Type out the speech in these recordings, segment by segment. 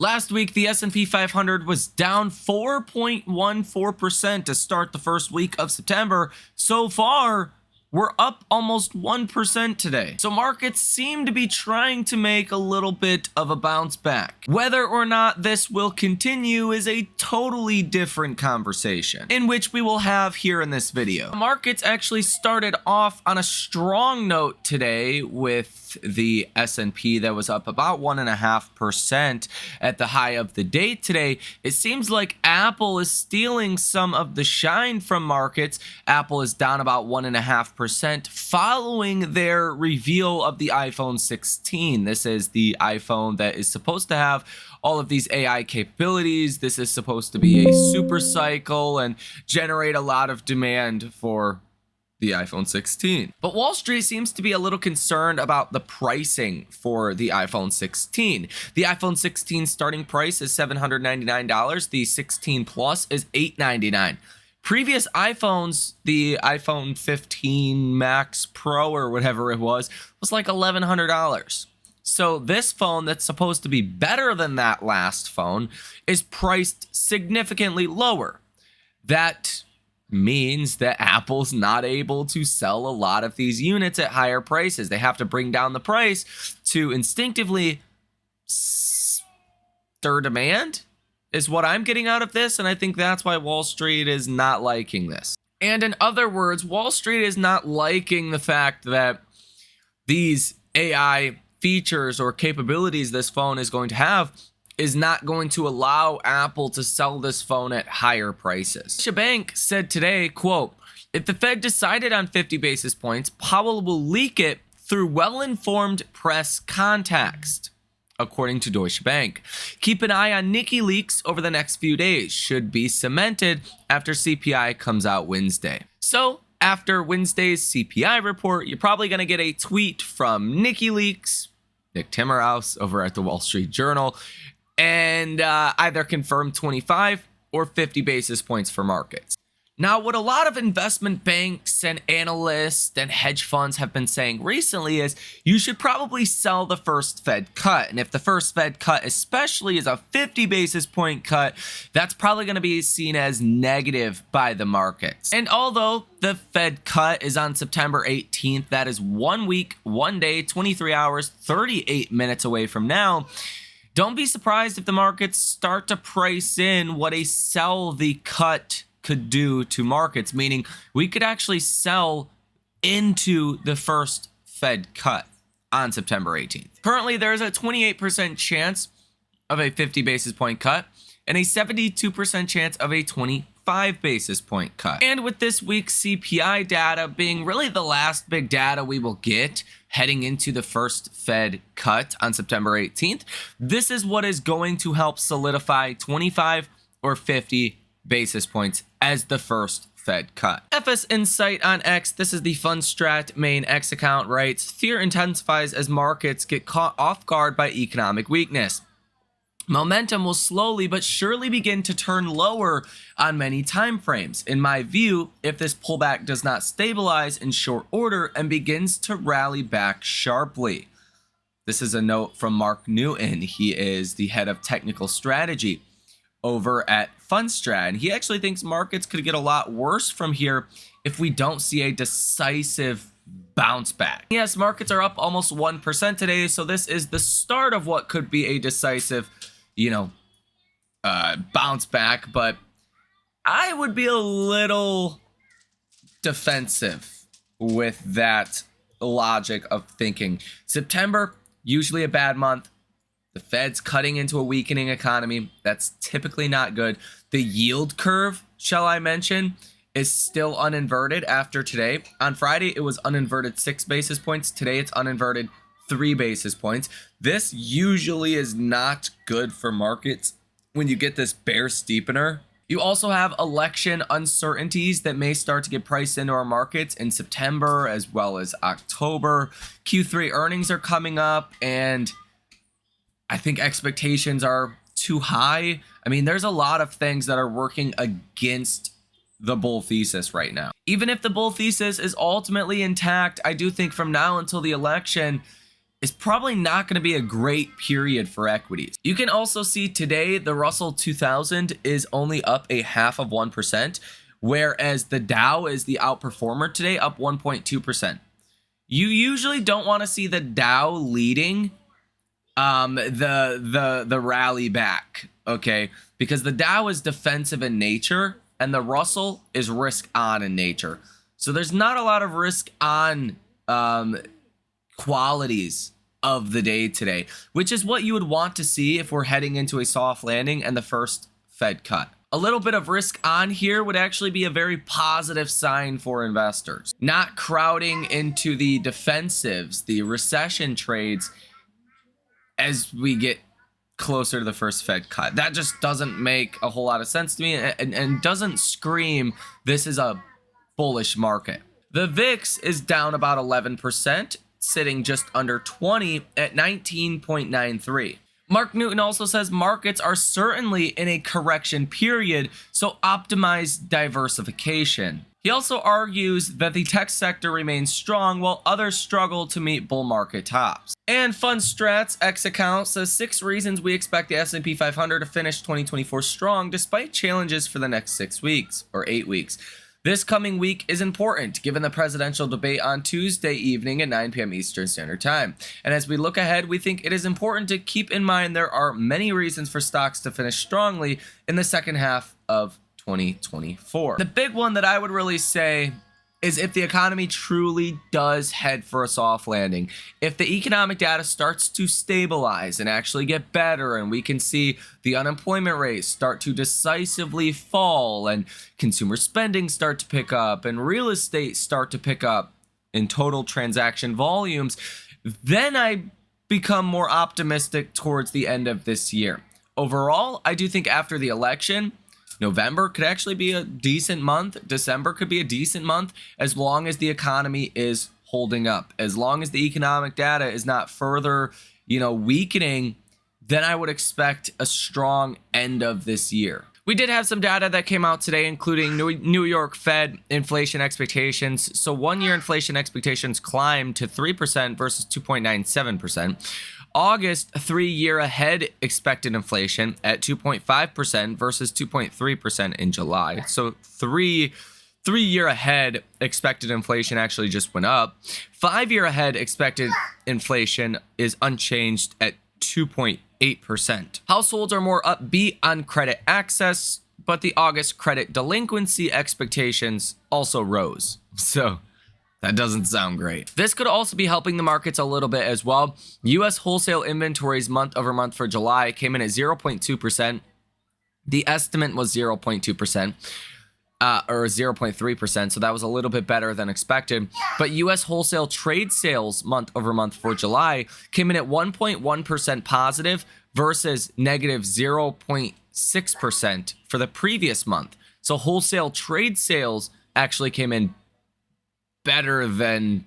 Last week, the S&P 500 was down 4.14% to start the first week of September. So far, we're up almost 1% today. So markets seem to be trying to make a little bit of a bounce back. Whether or not this will continue is a totally different conversation, in which we will have here in this video. Markets actually started off on a strong note today with the S&P that was up about 1.5% at the high of the day today. It seems like Apple is stealing some of the shine from markets. Apple is down about 1.5% following their reveal of the iPhone 16. This is the iPhone that is supposed to have all of these AI capabilities. This is supposed to be a super cycle and generate a lot of demand for the iPhone 16. But Wall Street seems to be a little concerned about the pricing for the iPhone 16. The iPhone 16 starting price is $799. The 16 Plus is $899. Previous iPhones, the iPhone 15 Max Pro or whatever it was like $1,100. So this phone that's supposed to be better than that last phone is priced significantly lower. That means that Apple's not able to sell a lot of these units at higher prices. They have to bring down the price to instinctively stir demand, is what I'm getting out of this, and I think that's why Wall Street is not liking this. And in other words, Wall Street is not liking the fact that these AI features or capabilities this phone is going to have is not going to allow Apple to sell this phone at higher prices. Deutsche Bank said today, quote, "If the Fed decided on 50 basis points, Powell will leak it through well-informed press context," according to Deutsche Bank. "Keep an eye on Nikki leaks over the next few days. Should be cemented after CPI comes out Wednesday." So after Wednesday's CPI report, you're probably going to get a tweet from Nikki Leaks, Nick Timmerhouse over at the Wall Street Journal, and either confirm 25 or 50 basis points for markets. Now, what a lot of investment banks and analysts and hedge funds have been saying recently is you should probably sell the first Fed cut. And if the first Fed cut especially is a 50 basis point cut, that's probably going to be seen as negative by the markets. And although the Fed cut is on September 18th, that is 1 week, 1 day, 23 hours, 38 minutes away from now, don't be surprised if the markets start to price in what a sell the cut could do to markets, meaning we could actually sell into the first Fed cut on September 18th. Currently, there's a 28% chance of a 50 basis point cut and a 72% chance of a 25 basis point cut. And with this week's CPI data being really the last big data we will get heading into the first Fed cut on September 18th, this is what is going to help solidify 25 or 50 basis points as the first Fed cut. FS Insight on X, this is the Fundstrat main X account, writes, "Fear intensifies as markets get caught off guard by economic weakness. Momentum will slowly but surely begin to turn lower on many time frames. In my view, if this pullback does not stabilize in short order and begins to rally back sharply." This is a note from Mark Newton. He is the head of technical strategy over at Fundstrat, and he actually thinks markets could get a lot worse from here if we don't see a decisive bounce back. Yes, markets are up almost 1% today, so this is the start of what could be a decisive, bounce back, but I would be a little defensive with that logic of thinking. September, usually a bad month. The Fed's cutting into a weakening economy. That's typically not good. The yield curve, shall I mention, is still uninverted after today. On Friday, it was uninverted 6 basis points. Today, it's uninverted 3 basis points. This usually is not good for markets when you get this bear steepener. You also have election uncertainties that may start to get priced into our markets in September as well as October. Q3 earnings are coming up, and I think expectations are too high. I mean, there's a lot of things that are working against the bull thesis right now. Even if the bull thesis is ultimately intact, I do think from now until the election, is probably not going to be a great period for equities. You can also see today the Russell 2000 is only up 0.5%, whereas the Dow is the outperformer today, up 1.2%. You usually don't want to see the Dow leading the rally back, okay? Because the Dow is defensive in nature and the Russell is risk on in nature. So there's not a lot of risk on qualities of the day today, which is what you would want to see if we're heading into a soft landing and the first Fed cut. A little bit of risk on here would actually be a very positive sign for investors. Not crowding into the defensives, the recession trades as we get closer to the first Fed cut. That just doesn't make a whole lot of sense to me and doesn't scream this is a bullish market. The VIX is down about 11%, sitting just under 20 at 19.93. Mark Newton also says markets are certainly in a correction period, so optimize diversification. He also argues that the tech sector remains strong while others struggle to meet bull market tops. And Fundstrat's X account says 6 reasons we expect the S&P 500 to finish 2024 strong despite challenges for the next 6 weeks or 8 weeks. This coming week is important given the presidential debate on Tuesday evening at 9 p.m. Eastern Standard Time. And as we look ahead, we think it is important to keep in mind there are many reasons for stocks to finish strongly in the second half of 2024. The big one that I would really say is if the economy truly does head for a soft landing, if the economic data starts to stabilize and actually get better, and we can see the unemployment rate start to decisively fall and consumer spending start to pick up and real estate start to pick up in total transaction volumes, then I become more optimistic towards the end of this year. Overall, I do think after the election, November could actually be a decent month. December could be a decent month as long as the economy is holding up. As long as the economic data is not further, weakening, then I would expect a strong end of this year. We did have some data that came out today, including New York Fed inflation expectations. So 1-year inflation expectations climbed to 3% versus 2.97%. August 3-year ahead expected inflation at 2.5% versus 2.3% in July. So three-year ahead expected inflation actually just went up. 5-year ahead expected inflation is unchanged at 2.8%. Households are more upbeat on credit access, but the August credit delinquency expectations also rose. So that doesn't sound great. This could also be helping the markets a little bit as well. U.S. wholesale inventories month over month for July came in at 0.2%. The estimate was 0.2%. Or 0.3%, so that was a little bit better than expected. But U.S. wholesale trade sales month over month for July came in at 1.1% positive versus negative 0.6% for the previous month. So wholesale trade sales actually came in better than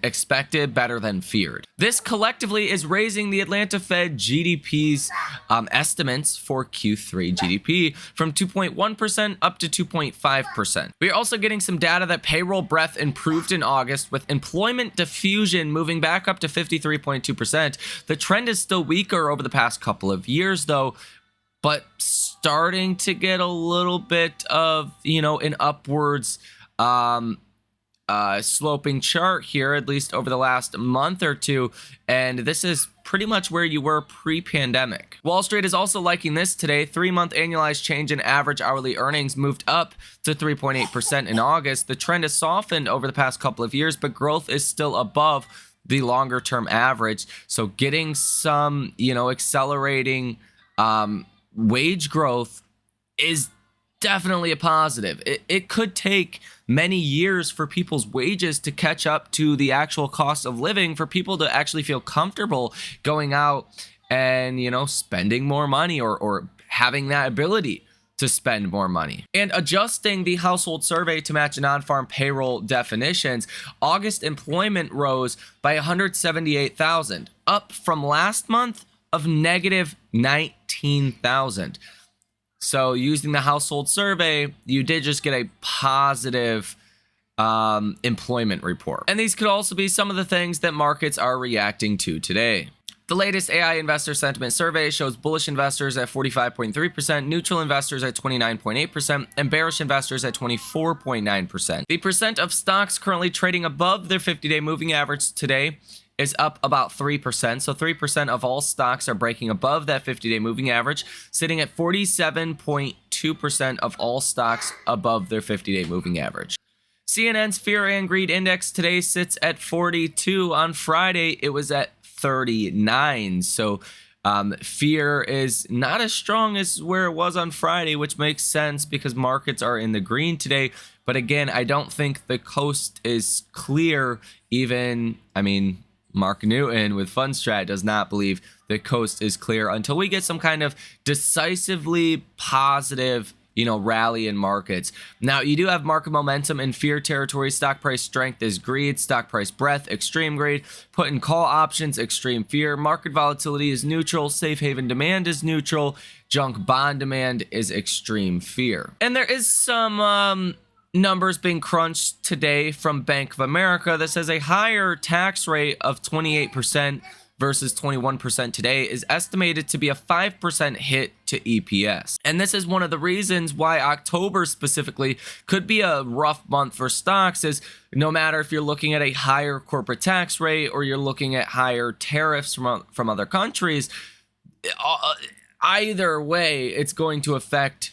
expected, better than feared. This collectively is raising the Atlanta Fed GDP's estimates for Q3 GDP from 2.1% up to 2.5%. We are also getting some data that payroll breadth improved in August, with employment diffusion moving back up to 53.2%. The trend is still weaker over the past couple of years, though, but starting to get a little bit of, an upwards sloping chart here, at least over the last month or two, and this is pretty much where you were pre-pandemic. Wall Street is also liking this today. 3-month annualized change in average hourly earnings moved up to 3.8% in August. The trend has softened over the past couple of years, but growth is still above the longer term average. So getting some, accelerating wage growth is definitely a positive. It could take many years for people's wages to catch up to the actual cost of living, for people to actually feel comfortable going out and, spending more money or having that ability to spend more money. And adjusting the household survey to match non-farm payroll definitions, August employment rose by 178,000, up from last month of negative 19,000. So using the household survey, you did just get a positive employment report. And these could also be some of the things that markets are reacting to today. The latest AI investor sentiment survey shows bullish investors at 45.3%, neutral investors at 29.8%, and bearish investors at 24.9%. The percent of stocks currently trading above their 50-day moving average today is up about 3%. So 3% of all stocks are breaking above that 50-day moving average, sitting at 47.2% of all stocks above their 50-day moving average. CNN's Fear and Greed Index today sits at 42. On Friday, it was at 39. So fear is not as strong as where it was on Friday, which makes sense because markets are in the green today. But again, I don't think the coast is clear. Mark Newton with Fundstrat does not believe the coast is clear until we get some kind of decisively positive rally in markets. Now, you do have market momentum in fear territory. Stock price strength is greed. Stock price breadth, extreme greed. Put and call options, extreme fear. Market volatility is neutral. Safe haven demand is neutral. Junk bond demand is extreme fear. And there is some numbers being crunched today from Bank of America that says a higher tax rate of 28% versus 21% today is estimated to be a 5% hit to EPS. And this is one of the reasons why October specifically could be a rough month for stocks, is no matter if you're looking at a higher corporate tax rate or you're looking at higher tariffs from other countries, either way, it's going to affect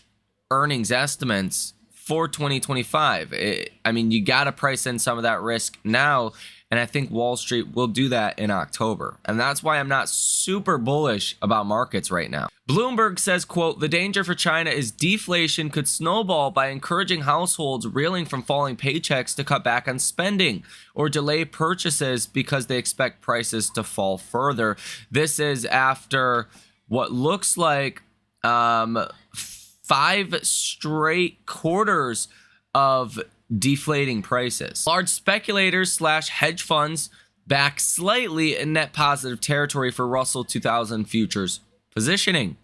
earnings estimates for 2025. You got to price in some of that risk now. And I think Wall Street will do that in October. And that's why I'm not super bullish about markets right now. Bloomberg says, quote, "The danger for China is deflation could snowball by encouraging households reeling from falling paychecks to cut back on spending or delay purchases because they expect prices to fall further." This is after what looks like 5 straight quarters of deflating prices. Large speculators / hedge funds back slightly in net positive territory for Russell 2000 futures positioning.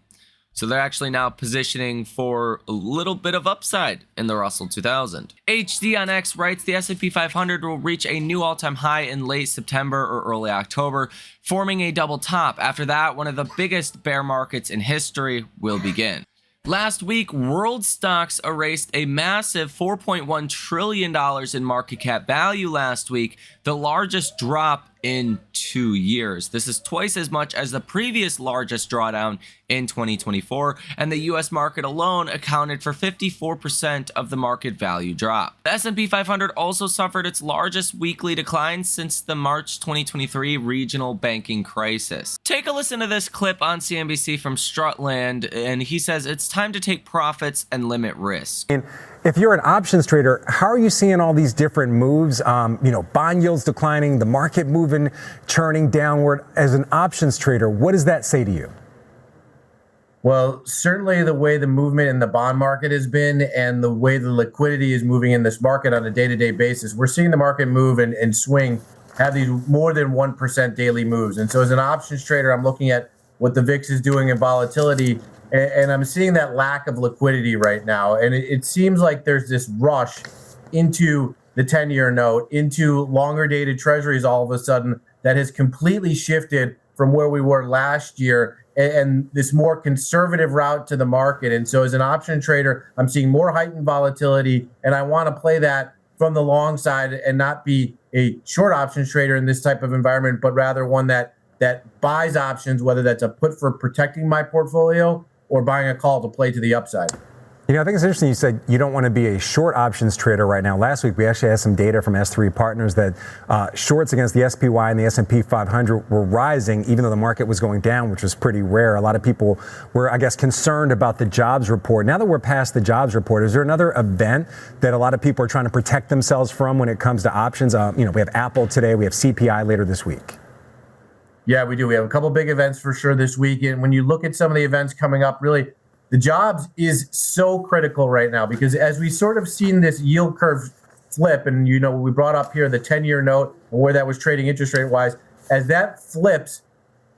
So they're actually now positioning for a little bit of upside in the Russell 2000. HD on X writes the S&P 500 will reach a new all-time high in late September or early October, forming a double top. After that, one of the biggest bear markets in history will begin. Last week, world stocks erased a massive $4.1 trillion in market cap value last week, the largest drop in 2 years. This is twice as much as the previous largest drawdown in 2024, and the US market alone accounted for 54% of the market value drop. The S&P 500 also suffered its largest weekly decline since the March 2023 regional banking crisis. Take a listen to this clip on CNBC from Strutland, and he says it's time to take profits and limit risk. If you're an options trader, how are you seeing all these different moves? Bond yields declining, the market moving, churning downward. As an options trader, what does that say to you? Well, certainly the way the movement in the bond market has been and the way the liquidity is moving in this market on a day-to-day basis, we're seeing the market move and swing, have these more than 1% daily moves. And so as an options trader, I'm looking at what the VIX is doing in volatility, and I'm seeing that lack of liquidity right now. And it seems like there's this rush into the 10-year note, into longer dated treasuries all of a sudden that has completely shifted from where we were last year and this more conservative route to the market. And so as an option trader, I'm seeing more heightened volatility, and I want to play that from the long side and not be a short options trader in this type of environment, but rather one that buys options, whether that's a put for protecting my portfolio or buying a call to play to the upside. I think it's interesting you said you don't want to be a short options trader right now. Last week, we actually had some data from S3 Partners that shorts against the SPY and the S&P 500 were rising, even though the market was going down, which was pretty rare. A lot of people were, concerned about the jobs report. Now that we're past the jobs report, is there another event that a lot of people are trying to protect themselves from when it comes to options? We have Apple today. We have CPI later this week. Yeah, we do. We have a couple big events for sure this week. And when you look at some of the events coming up, really, the jobs is so critical right now because as we sort of seen this yield curve flip, and we brought up here the 10-year note and where that was trading interest rate wise, as that flips,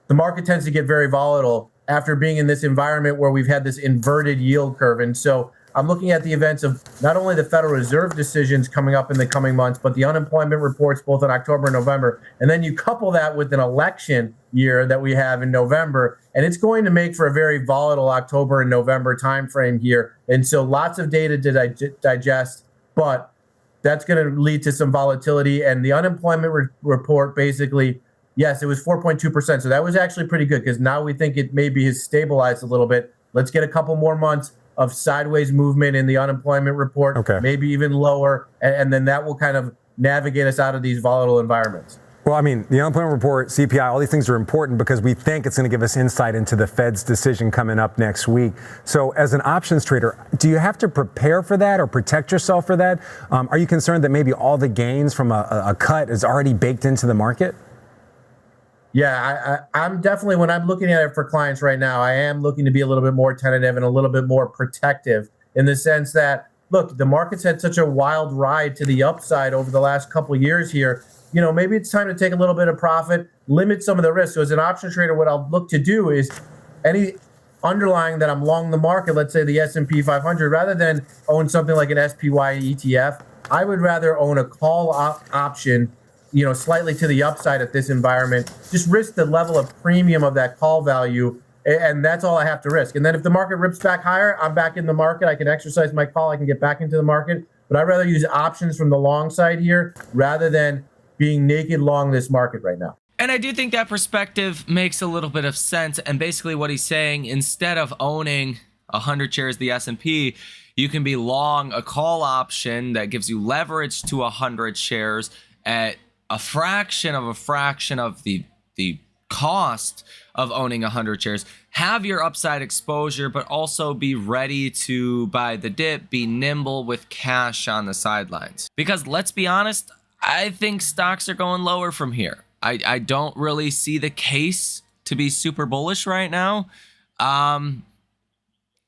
the market tends to get very volatile after being in this environment where we've had this inverted yield curve. And so I'm looking at the events of not only the Federal Reserve decisions coming up in the coming months, but the unemployment reports both in October and November. And then you couple that with an election year that we have in November, and it's going to make for a very volatile October and November timeframe here. And so lots of data to digest, but that's going to lead to some volatility. And the unemployment report basically, yes, it was 4.2%. So that was actually pretty good because now we think it maybe has stabilized a little bit. Let's get a couple more months of sideways movement in the unemployment report, maybe even lower, and then that will kind of navigate us out of these volatile environments. Well, I mean, the unemployment report, CPI, all these things are important because we think it's going to give us insight into the Fed's decision coming up next week. So as an options trader, do you have to prepare for that or protect yourself for that? Are you concerned that maybe all the gains from a cut is already baked into the market? Yeah, I'm definitely, when I'm looking at it for clients right now, I am looking to be a little bit more tentative and a little bit more protective in the sense that, look, the market's had such a wild ride to the upside over the last couple of years here. You know, maybe it's time to take a little bit of profit, limit some of the risk. So as an option trader, what I'll look to do is any underlying that I'm long the market, let's say the S&P 500, rather than own something like an SPY ETF, I would rather own a call option, you know, slightly to the upside at this environment, just risk the level of premium of that call value. And that's all I have to risk. And then if the market rips back higher, I'm back in the market. I can exercise my call. I can get back into the market. But I'd rather use options from the long side here rather than being naked long this market right now. And I do think that perspective makes a little bit of sense. And basically what he's saying, instead of owning 100 shares of the S&P, you can be long a call option that gives you leverage to 100 shares at a fraction of the cost of owning 100 shares, have your upside exposure, but also be ready to buy the dip, be nimble with cash on the sidelines. Because let's be honest, I think stocks are going lower from here. I don't really see the case to be super bullish right now. And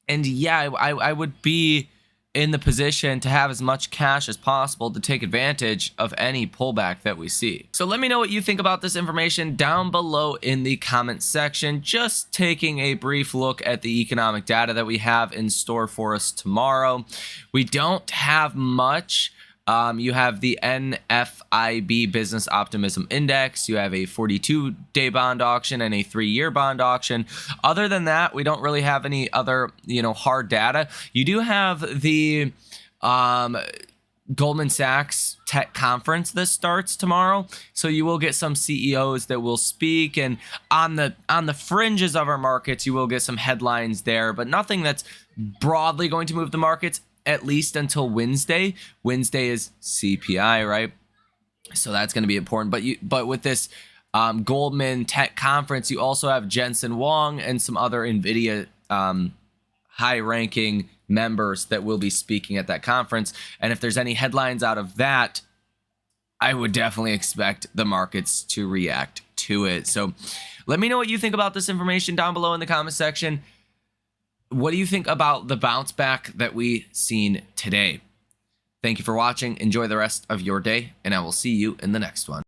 yeah, I would be in the position to have as much cash as possible to take advantage of any pullback that we see. So let me know what you think about this information down below in the comment section. Just taking a brief look at the economic data that we have in store for us tomorrow. We don't have much. You have the NFIB Business Optimism Index. You have a 42-day bond auction and a 3-year bond auction. Other than that, we don't really have any other, hard data. You do have the Goldman Sachs Tech Conference that starts tomorrow, so you will get some CEOs that will speak, and on the fringes of our markets, you will get some headlines there, but nothing that's broadly going to move the markets, at least until Wednesday. Wednesday is CPI, right? So that's going to be important. But with this Goldman Tech Conference, you also have Jensen Huang and some other NVIDIA high-ranking members that will be speaking at that conference. And if there's any headlines out of that, I would definitely expect the markets to react to it. So let me know what you think about this information down below in the comment section. What do you think about the bounce back that we seen today? Thank you for watching. Enjoy the rest of your day, and I will see you in the next one.